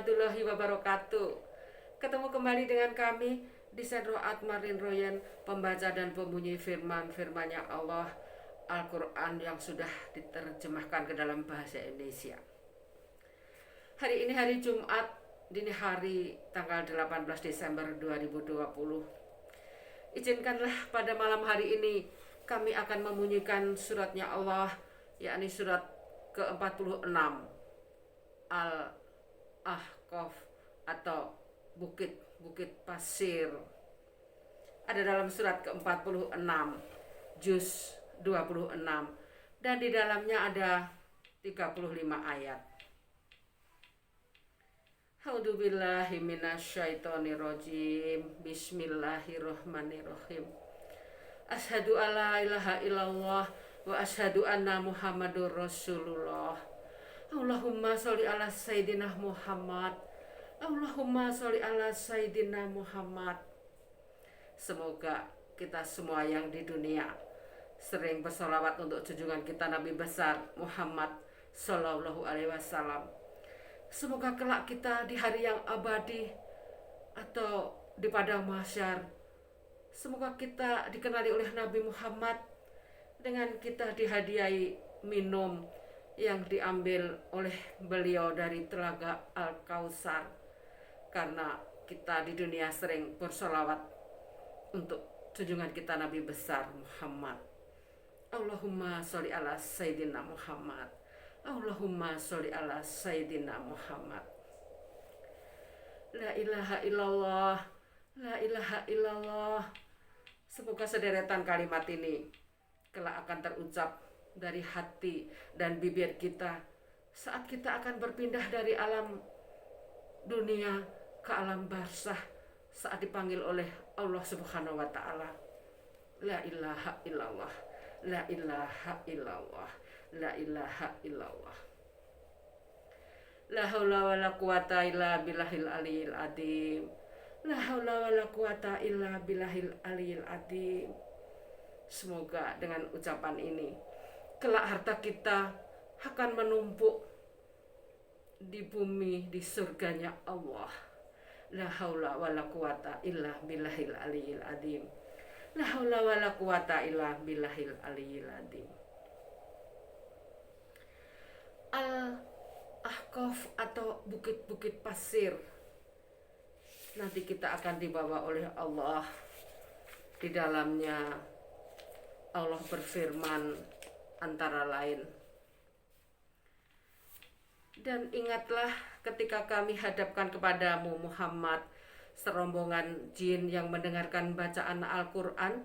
warahmatullahi wabarakatuh. Ketemu kembali dengan kami di Sendro Atmarin Royan, pembaca dan pembunyi firman-firmannya Allah, Al-Quran yang sudah diterjemahkan ke dalam bahasa Indonesia. Hari ini hari Jumat, dini hari tanggal 18 Desember 2020. Izinkanlah pada malam hari ini kami akan membunyikan suratnya Allah, yakni surat ke-46 Al-Ahqaf atau Bukit-Bukit Pasir. Ada dalam surat ke-46 juz 26 dan di dalamnya ada 35 ayat. A'udzubillahi minasyaitonirrajim. Bismillahirrahmanirrahim. Asyhadu alla ilaha illallah wa asyhadu anna Muhammadur Rasulullah. Allahumma sholli ala sayyidina Muhammad. Allahumma sholli ala sayyidina Muhammad. Semoga kita semua yang di dunia sering bersolawat untuk junjungan kita Nabi besar Muhammad Sallallahu Alaihi Wasallam. Semoga kelak kita di hari yang abadi atau di padang mahsyar, semoga kita dikenali oleh Nabi Muhammad dengan kita dihadiahi minum yang diambil oleh beliau dari telaga Al-Kautsar, karena kita di dunia sering bersolawat untuk junjungan kita Nabi besar Muhammad. Allahumma sholli ala sayyidina Muhammad. Allahumma sholli ala sayyidina Muhammad. La ilaha illallah, la ilaha illallah. Semoga sederetan kalimat ini kelak akan terucap dari hati dan bibir kita saat kita akan berpindah dari alam dunia ke alam barzah, saat dipanggil oleh Allah Subhanahu wa taala. La ilaha illallah, la ilaha illallah, la ilaha illallah. La haula wala quwata illa billahil aliyil azim. La haula wala quwata illa billahil aliyil azim. Semoga dengan ucapan ini kelak harta kita akan menumpuk di bumi, di surganya Allah. La haula wala quwata illa billahil aliyil azim. La haula wala quwata illa billahil aliyil azim. Al-Ahqaf atau bukit-bukit pasir. Nanti kita akan dibawa oleh Allah. Di dalamnya Allah berfirman antara lain, dan ingatlah ketika kami hadapkan kepadamu Muhammad serombongan jin yang mendengarkan bacaan Al-Quran,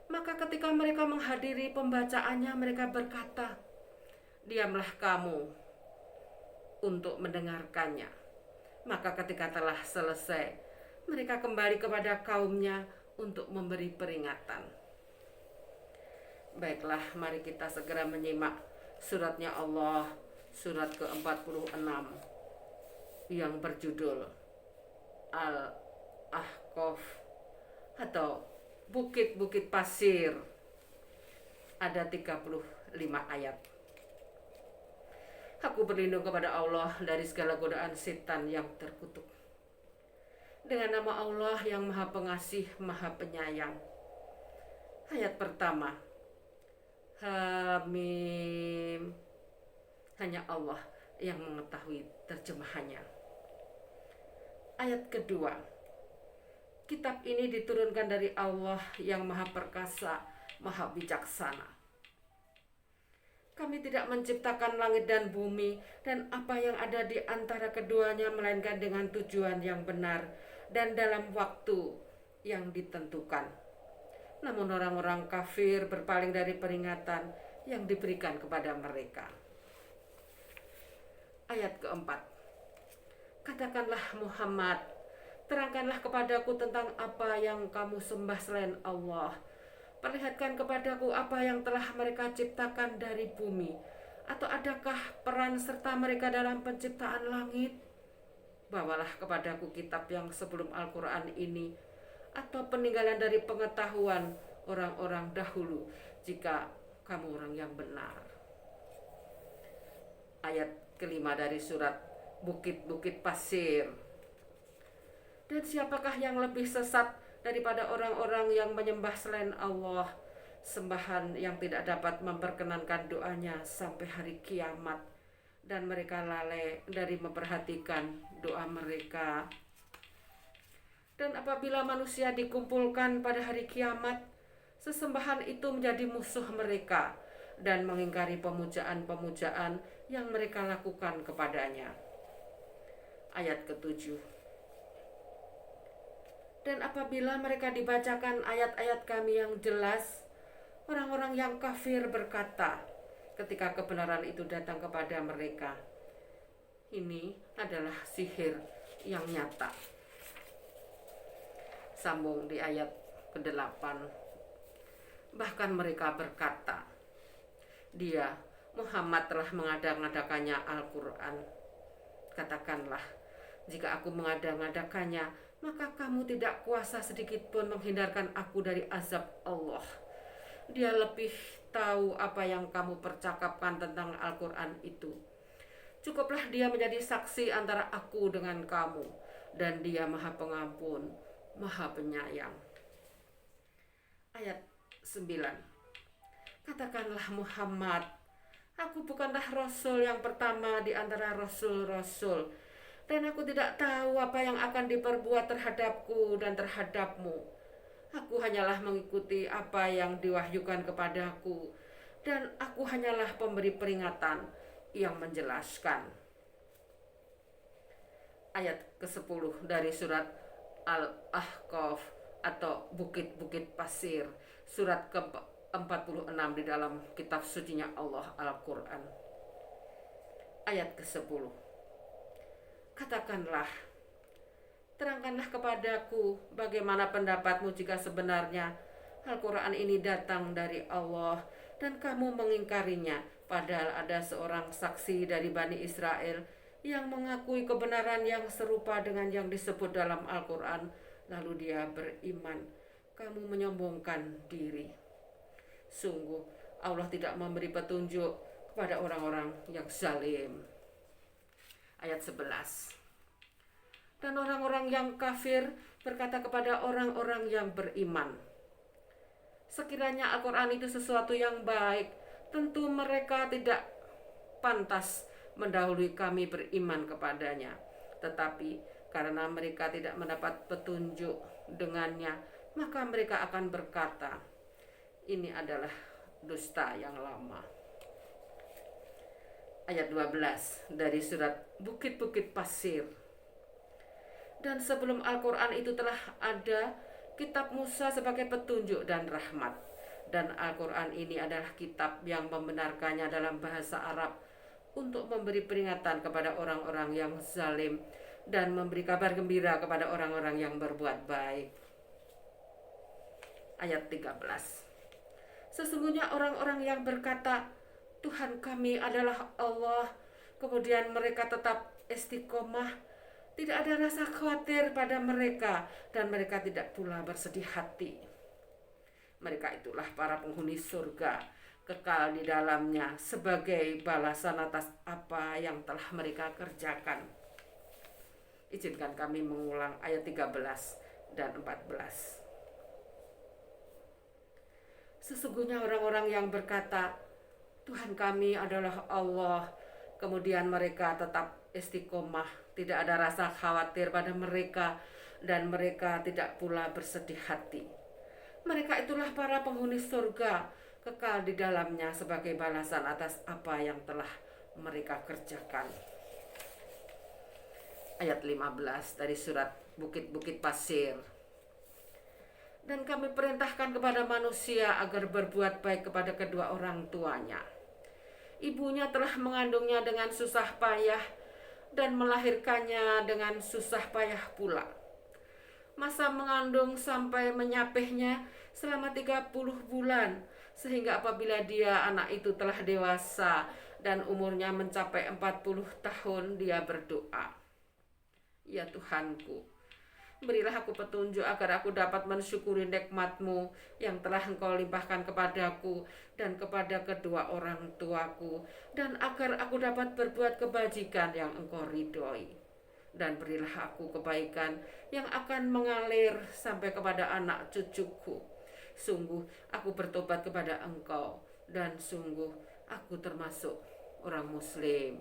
maka ketika mereka menghadiri pembacaannya mereka berkata, diamlah kamu untuk mendengarkannya. Maka ketika telah selesai, mereka kembali kepada kaumnya untuk memberi peringatan. Baiklah, mari kita segera menyimak suratnya Allah, surat ke-46 yang berjudul Al-Ahqaf atau Bukit-Bukit Pasir. Ada 35 ayat. Aku berlindung kepada Allah dari segala godaan setan yang terkutuk. Dengan nama Allah yang Maha Pengasih, Maha Penyayang. Ayat pertama. Hamim. Hanya Allah yang mengetahui terjemahannya. Ayat kedua. Kitab ini diturunkan dari Allah yang Maha Perkasa, Maha Bijaksana. Kami tidak menciptakan langit dan bumi dan apa yang ada di antara keduanya, melainkan dengan tujuan yang benar dan dalam waktu yang ditentukan. Namun orang-orang kafir berpaling dari peringatan yang diberikan kepada mereka. Ayat keempat. Katakanlah Muhammad, terangkanlah kepadaku tentang apa yang kamu sembah selain Allah. Perlihatkan kepadaku apa yang telah mereka ciptakan dari bumi. Atau adakah peran serta mereka dalam penciptaan langit? Bawalah kepadaku kitab yang sebelum Al-Quran ini, atau peninggalan dari pengetahuan orang-orang dahulu, jika kamu orang yang benar. Ayat kelima dari surat bukit-bukit pasir. Dan siapakah yang lebih sesat daripada orang-orang yang menyembah selain Allah, sembahan yang tidak dapat memperkenankan doanya sampai hari kiamat, dan mereka lalai dari memperhatikan doa mereka. Dan apabila manusia dikumpulkan pada hari kiamat, sesembahan itu menjadi musuh mereka dan mengingkari pemujaan-pemujaan yang mereka lakukan kepadanya. Ayat ke-7. Dan apabila mereka dibacakan ayat-ayat kami yang jelas, orang-orang yang kafir berkata ketika kebenaran itu datang kepada mereka, ini adalah sihir yang nyata. Sambung di ayat ke-8. Bahkan mereka berkata, dia, Muhammad, telah mengada-ngadakannya Al-Quran. Katakanlah, jika aku mengada-ngadakannya, maka kamu tidak kuasa sedikit pun menghindarkan aku dari azab Allah. Dia lebih tahu apa yang kamu percakapkan tentang Al-Quran itu. Cukuplah dia menjadi saksi antara aku dengan kamu, dan dia Maha Pengampun, Maha Penyayang. Ayat 9. Katakanlah Muhammad, aku bukanlah Rasul yang pertama di antara Rasul-Rasul, dan aku tidak tahu apa yang akan diperbuat terhadapku dan terhadapmu. Aku hanyalah mengikuti apa yang diwahyukan kepadaku, dan aku hanyalah pemberi peringatan yang menjelaskan. Ayat ke-10 dari surat Al-Ahqaf atau Bukit-Bukit Pasir, surat ke-46 di dalam kitab sucinya Allah Al-Quran. Ayat ke-10. Katakanlah, terangkanlah kepadaku bagaimana pendapatmu jika sebenarnya Al-Quran ini datang dari Allah dan kamu mengingkarinya, padahal ada seorang saksi dari Bani Israel yang mengakui kebenaran yang serupa dengan yang disebut dalam Al-Quran, lalu dia beriman. Kamu menyombongkan diri. Sungguh Allah tidak memberi petunjuk kepada orang-orang yang zalim. Ayat 11. Dan orang-orang yang kafir berkata kepada orang-orang yang beriman, sekiranya Al-Quran itu sesuatu yang baik, tentu mereka tidak pantas mendahului kami beriman kepadanya. Tetapi karena mereka tidak mendapat petunjuk dengannya, maka mereka akan berkata, ini adalah dusta yang lama. Ayat 12 dari surat Bukit-Bukit Pasir. Dan sebelum Al-Quran itu telah ada kitab Musa sebagai petunjuk dan rahmat. Dan Al-Quran ini adalah kitab yang membenarkannya dalam bahasa Arab untuk memberi peringatan kepada orang-orang yang zalim dan memberi kabar gembira kepada orang-orang yang berbuat baik. Ayat 13. Sesungguhnya orang-orang yang berkata, Tuhan kami adalah Allah, kemudian mereka tetap istiqomah, tidak ada rasa khawatir pada mereka, dan mereka tidak pula bersedih hati. Mereka itulah para penghuni surga, kekal di dalamnya sebagai balasan atas apa yang telah mereka kerjakan. Izinkan kami mengulang ayat 13 dan 14. Sesungguhnya orang-orang yang berkata, Tuhan kami adalah Allah, kemudian mereka tetap istiqomah, tidak ada rasa khawatir pada mereka, dan mereka tidak pula bersedih hati. Mereka itulah para penghuni surga, kekal di dalamnya sebagai balasan atas apa yang telah mereka kerjakan. Ayat 15 dari surat Bukit-Bukit Pasir. Dan kami perintahkan kepada manusia agar berbuat baik kepada kedua orang tuanya. Ibunya telah mengandungnya dengan susah payah dan melahirkannya dengan susah payah pula. Masa mengandung sampai menyapihnya selama 30 bulan, sehingga apabila dia anak itu telah dewasa dan umurnya mencapai 40 tahun, dia berdoa, Ya Tuhanku, Berilah aku petunjuk agar aku dapat mensyukuri nikmat-Mu yang telah Engkau limpahkan kepadaku dan kepada kedua orang tuaku, dan agar aku dapat berbuat kebajikan yang Engkau ridhoi. Dan berilah aku kebaikan yang akan mengalir sampai kepada anak cucuku. Sungguh aku bertobat kepada Engkau, dan sungguh aku termasuk orang Muslim.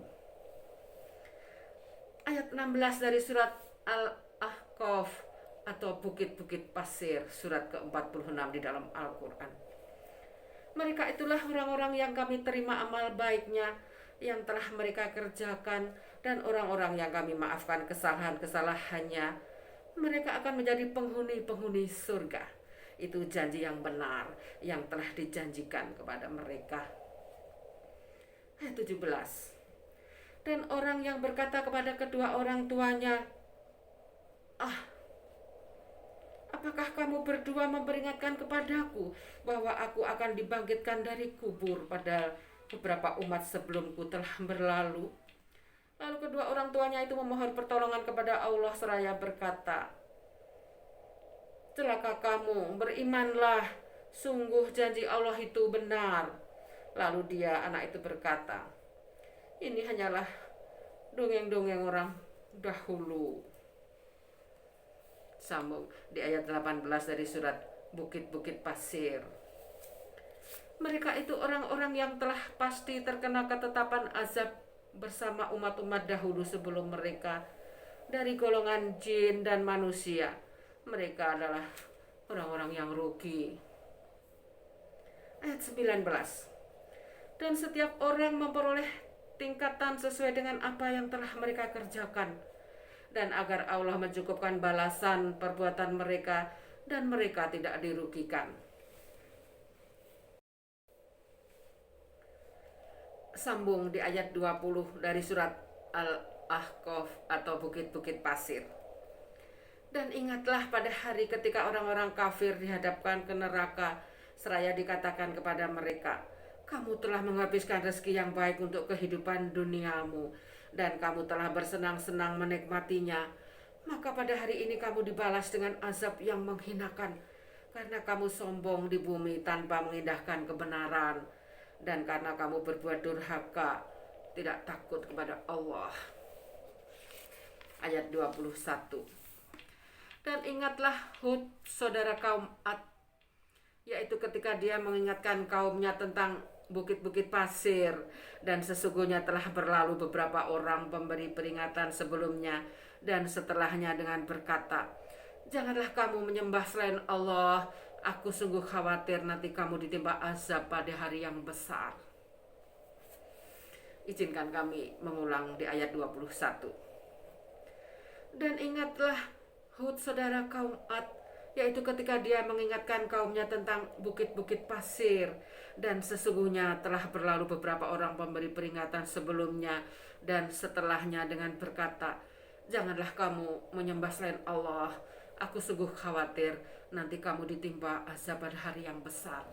Ayat 16 dari surat Al-Ahqaf atau Bukit-Bukit Pasir, surat ke-46 di dalam Al-Quran. Mereka itulah orang-orang yang kami terima amal baiknya yang telah mereka kerjakan, dan orang-orang yang kami maafkan kesalahan-kesalahannya. Mereka akan menjadi penghuni-penghuni surga. Itu janji yang benar yang telah dijanjikan kepada mereka. Ayat 17. Dan orang yang berkata kepada kedua orang tuanya, apakah kamu berdua memperingatkan kepadaku bahwa aku akan dibangkitkan dari kubur pada beberapa umat sebelumku telah berlalu? Lalu kedua orang tuanya itu memohon pertolongan kepada Allah seraya berkata, celaka kamu, berimanlah, sungguh janji Allah itu benar. Lalu anak itu berkata, ini hanyalah dongeng-dongeng orang dahulu. Sambung di ayat 18 dari surat Bukit-Bukit Pasir. Mereka itu orang-orang yang telah pasti terkena ketetapan azab bersama umat-umat dahulu sebelum mereka, dari golongan jin dan manusia. Mereka adalah orang-orang yang rugi. Ayat 19. Dan setiap orang memperoleh tingkatan sesuai dengan apa yang telah mereka kerjakan, dan agar Allah mencukupkan balasan perbuatan mereka dan mereka tidak dirugikan. Sambung di ayat 20 dari surat Al-Ahqaf atau Bukit-Bukit Pasir. Dan ingatlah pada hari ketika orang-orang kafir dihadapkan ke neraka, seraya dikatakan kepada mereka, kamu telah menghabiskan rezeki yang baik untuk kehidupan duniamu, dan kamu telah bersenang-senang menikmatinya. Maka pada hari ini kamu dibalas dengan azab yang menghinakan, karena kamu sombong di bumi tanpa mengindahkan kebenaran, dan karena kamu berbuat durhaka, tidak takut kepada Allah. Ayat 21. Dan ingatlah Hud, saudara kaum Ad, yaitu ketika dia mengingatkan kaumnya tentang bukit-bukit pasir, dan sesungguhnya telah berlalu beberapa orang pemberi peringatan sebelumnya dan setelahnya dengan berkata, janganlah kamu menyembah selain Allah, aku sungguh khawatir nanti kamu ditimpa azab pada hari yang besar. Izinkan kami mengulang di ayat 21. Dan ingatlah Hud, saudara kaum Ad, yaitu ketika dia mengingatkan kaumnya tentang bukit-bukit pasir, dan sesungguhnya telah berlalu beberapa orang pemberi peringatan sebelumnya dan setelahnya dengan berkata, janganlah kamu menyembah selain Allah, aku sungguh khawatir nanti kamu ditimpa azab pada hari yang besar.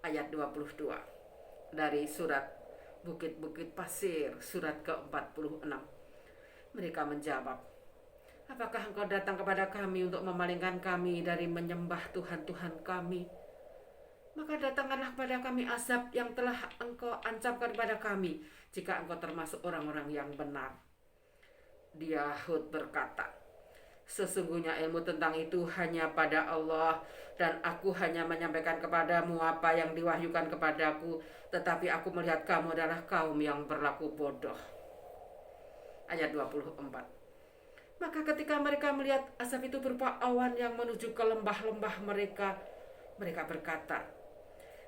Ayat 22 dari surat Bukit-Bukit Pasir, surat ke-46. Mereka menjawab, apakah engkau datang kepada kami untuk memalingkan kami dari menyembah Tuhan-Tuhan kami? Maka datangkanlah kepada kami azab yang telah engkau ancamkan kepada kami, jika engkau termasuk orang-orang yang benar. Dia Hud berkata, sesungguhnya ilmu tentang itu hanya pada Allah, dan aku hanya menyampaikan kepadamu apa yang diwahyukan kepadaku, tetapi aku melihat kamu adalah kaum yang berlaku bodoh. Ayat 24. Maka ketika mereka melihat azab itu berupa awan yang menuju ke lembah-lembah mereka, mereka berkata,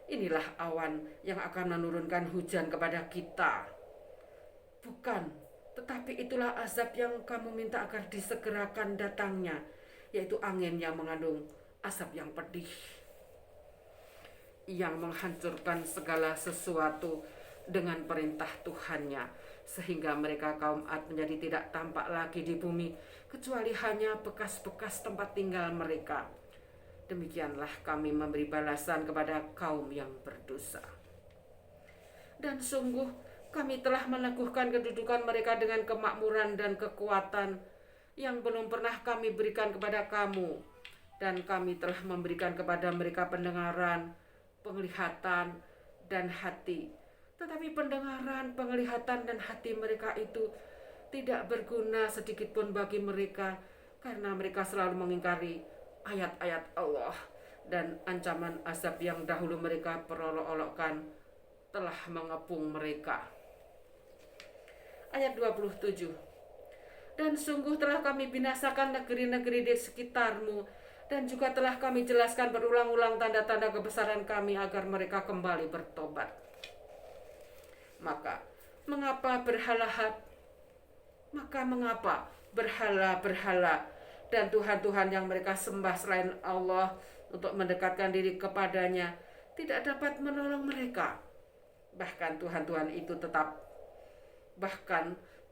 inilah awan yang akan menurunkan hujan kepada kita. Bukan, tetapi itulah azab yang kamu minta agar disegerakan datangnya, yaitu angin yang mengandung asap yang pedih, yang menghancurkan segala sesuatu dengan perintah Tuhannya, sehingga mereka kaum Ad menjadi tidak tampak lagi di bumi, kecuali hanya bekas-bekas tempat tinggal mereka. Demikianlah kami memberi balasan kepada kaum yang berdosa. Dan sungguh kami telah meneguhkan kedudukan mereka dengan kemakmuran dan kekuatan, yang belum pernah kami berikan kepada kamu, dan kami telah memberikan kepada mereka pendengaran, penglihatan, dan hati. Tetapi pendengaran, penglihatan, dan hati mereka itu tidak berguna sedikit pun bagi mereka, karena mereka selalu mengingkari ayat-ayat Allah, dan ancaman azab yang dahulu mereka perolok-olokkan telah mengepung mereka. Ayat 27. Dan sungguh telah kami binasakan negeri-negeri di sekitarmu, dan juga telah kami jelaskan berulang-ulang tanda-tanda kebesaran kami agar mereka kembali bertobat. Maka mengapa berhala-berhala dan Tuhan-Tuhan yang mereka sembah selain Allah untuk mendekatkan diri kepadanya tidak dapat menolong mereka? Bahkan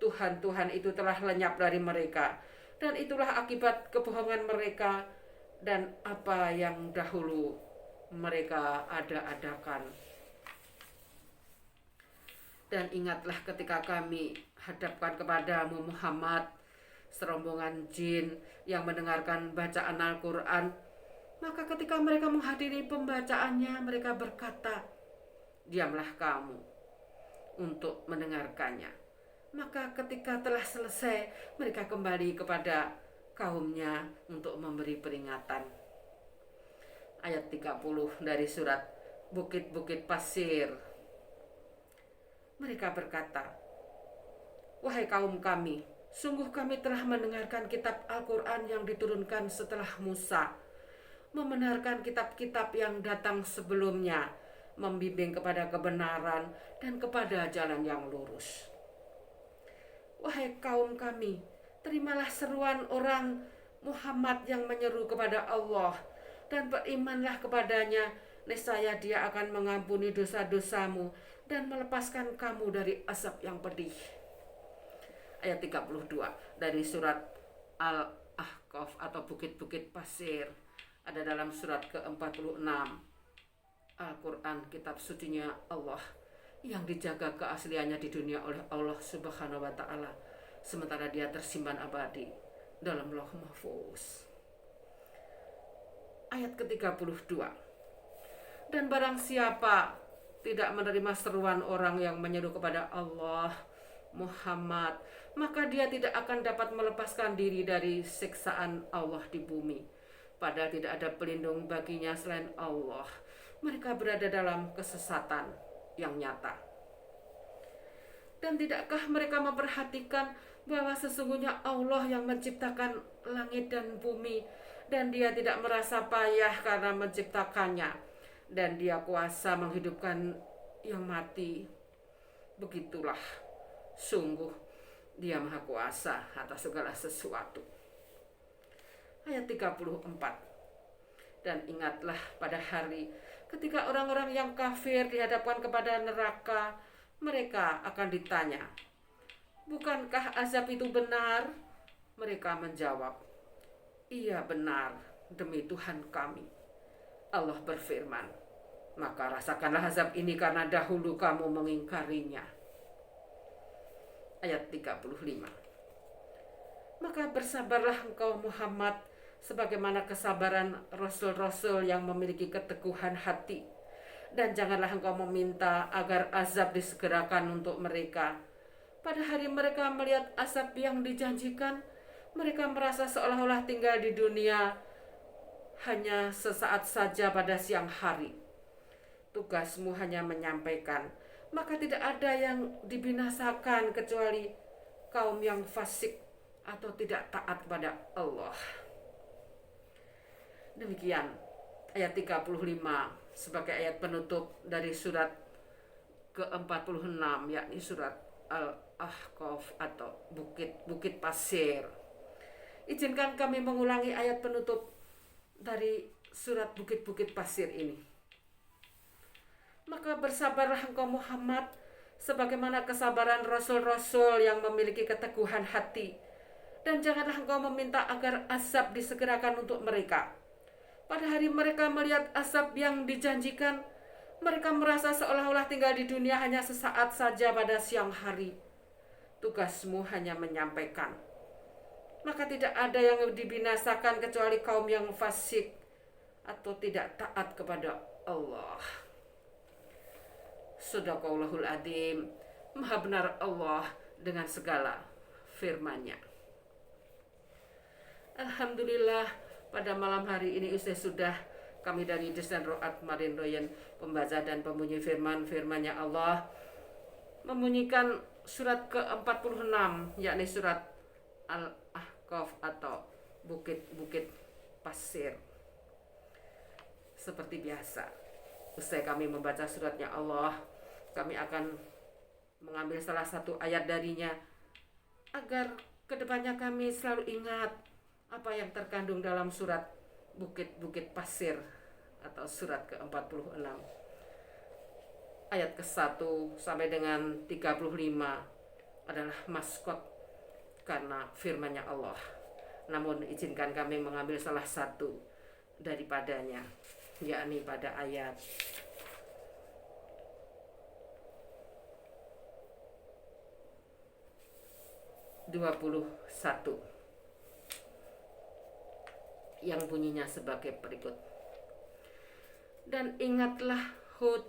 Tuhan-Tuhan itu telah lenyap dari mereka, dan itulah akibat kebohongan mereka dan apa yang dahulu mereka ada-adakan. Dan ingatlah ketika kami hadapkan kepadamu Muhammad serombongan jin yang mendengarkan bacaan Al-Quran, maka ketika mereka menghadiri pembacaannya, mereka berkata, diamlah kamu untuk mendengarkannya. Maka ketika telah selesai, mereka kembali kepada kaumnya untuk memberi peringatan. Ayat 30 dari surat Bukit-Bukit Pasir. Mereka berkata, wahai kaum kami, sungguh kami telah mendengarkan kitab Al-Quran yang diturunkan setelah Musa, membenarkan kitab-kitab yang datang sebelumnya, membimbing kepada kebenaran dan kepada jalan yang lurus. Wahai kaum kami, terimalah seruan orang Muhammad yang menyeru kepada Allah, dan berimanlah kepadanya, niscaya dia akan mengampuni dosa-dosamu dan melepaskan kamu dari azab yang pedih. Ayat 32 dari surat Al-Ahqaf atau Bukit-Bukit Pasir, ada dalam surat ke-46 Al-Quran, kitab sucinya Allah, yang dijaga keasliannya di dunia oleh Allah Subhanahu wa Ta'ala, sementara dia tersimpan abadi dalam Lauh Mahfuz. Ayat ke-32. Dan barang siapa tidak menerima seruan orang yang menyeru kepada Allah Muhammad, maka dia tidak akan dapat melepaskan diri dari siksaan Allah di bumi. Padahal tidak ada pelindung baginya selain Allah. Mereka berada dalam kesesatan yang nyata. Dan tidakkah mereka memperhatikan bahwa sesungguhnya Allah yang menciptakan langit dan bumi, dan dia tidak merasa payah karena menciptakannya, dan dia kuasa menghidupkan yang mati. Begitulah, sungguh dia maha kuasa atas segala sesuatu. Ayat 34. Dan ingatlah pada hari ketika orang-orang yang kafir dihadapkan kepada neraka, mereka akan ditanya, bukankah azab itu benar? Mereka menjawab, iya benar demi Tuhan kami. Allah berfirman, maka rasakanlah azab ini karena dahulu kamu mengingkarinya. Ayat 35. Maka bersabarlah engkau Muhammad, sebagaimana kesabaran rasul-rasul yang memiliki keteguhan hati, dan janganlah engkau meminta agar azab disegerakan untuk mereka. Pada hari mereka melihat azab yang dijanjikan, mereka merasa seolah-olah tinggal di dunia hanya sesaat saja pada siang hari. Tugasmu hanya menyampaikan, maka tidak ada yang dibinasakan kecuali kaum yang fasik atau tidak taat kepada Allah. Demikian ayat 35 sebagai ayat penutup dari surat ke-46, yakni surat Al-Ahqaf atau Bukit-Bukit Pasir. Izinkan kami mengulangi ayat penutup dari surat Bukit-Bukit Pasir ini. Maka bersabarlah engkau Muhammad, sebagaimana kesabaran rasul-rasul yang memiliki keteguhan hati, dan janganlah engkau meminta agar azab disegerakan untuk mereka. Pada hari mereka melihat azab yang dijanjikan, mereka merasa seolah-olah tinggal di dunia hanya sesaat saja pada siang hari. Tugasmu hanya menyampaikan, maka tidak ada yang dibinasakan kecuali kaum yang fasik atau tidak taat kepada Allah. Shadaqallahul adzim. Maha benar Allah dengan segala firman-Nya. Alhamdulillah, pada malam hari ini sudah kami dari Desain Roat Marin Royen, pembaca dan pembunyi firman-nya Allah, membunyikan surat ke-46, yakni surat Al-Ahqaf atau bukit-bukit pasir. Seperti biasa, usai kami membaca suratnya Allah, kami akan mengambil salah satu ayat darinya agar kedepannya kami selalu ingat apa yang terkandung dalam surat bukit-bukit pasir atau surat ke-46. Ayat ke-1 sampai dengan 35 adalah maskot karena firman-Nya Allah. Namun izinkan kami mengambil salah satu daripadanya, yakni pada ayat 21 yang bunyinya sebagai berikut. Dan ingatlah Hud,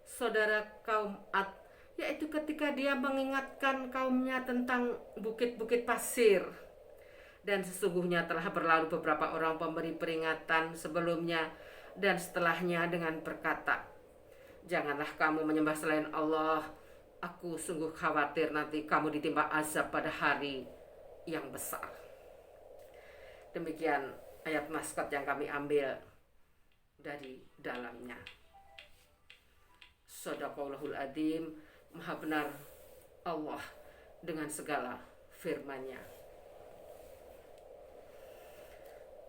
saudara kaum Ad, yaitu ketika dia mengingatkan kaumnya tentang bukit-bukit pasir. Dan sesungguhnya telah berlalu beberapa orang pemberi peringatan sebelumnya dan setelahnya dengan berkata, janganlah kamu menyembah selain Allah. Aku sungguh khawatir nanti kamu ditimpa azab pada hari yang besar. Demikian ayat maskot yang kami ambil dari dalamnya. Shadaqallahul adzim. Maha benar Allah dengan segala firman-Nya.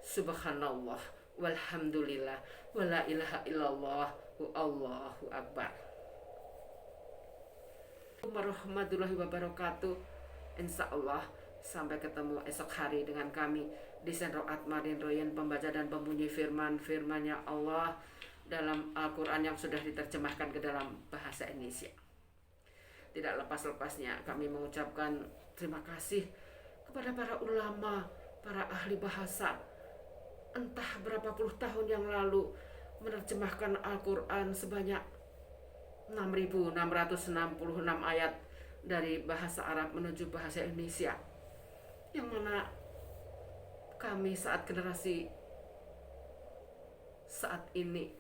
Subhanallah walhamdulillah wala ilaha illallah wallahu akbar. Warahmatullahi wabarakatuh. Insyaallah sampai ketemu esok hari dengan kami di Senroat Marin Royen, pembaca dan pembunyi firman-nya Allah dalam Al-Quran yang sudah diterjemahkan ke dalam bahasa Indonesia. Tidak lepas-lepasnya kami mengucapkan terima kasih kepada para ulama, para ahli bahasa, entah berapa puluh tahun yang lalu menerjemahkan Al-Quran sebanyak 6.666 ayat dari bahasa Arab menuju bahasa Indonesia, yang mana kami generasi saat ini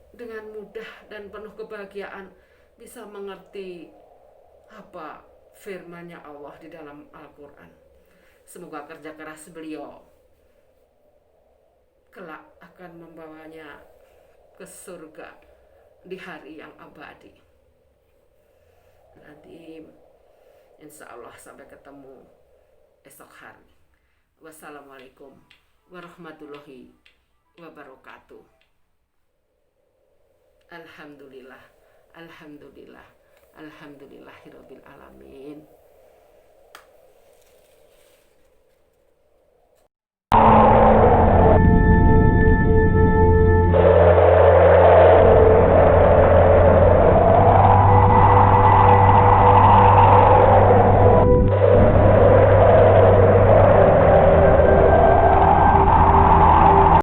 dengan mudah dan penuh kebahagiaan bisa mengerti apa firman-nya Allah di dalam Al-Quran. Semoga kerja keras beliau kelak akan membawanya ke surga di hari yang abadi. Nanti insya Allah sampai ketemu esok hari. Wassalamualaikum warahmatullahi wabarakatuh. Alhamdulillah, alhamdulillah, alhamdulillahirabbil alamin.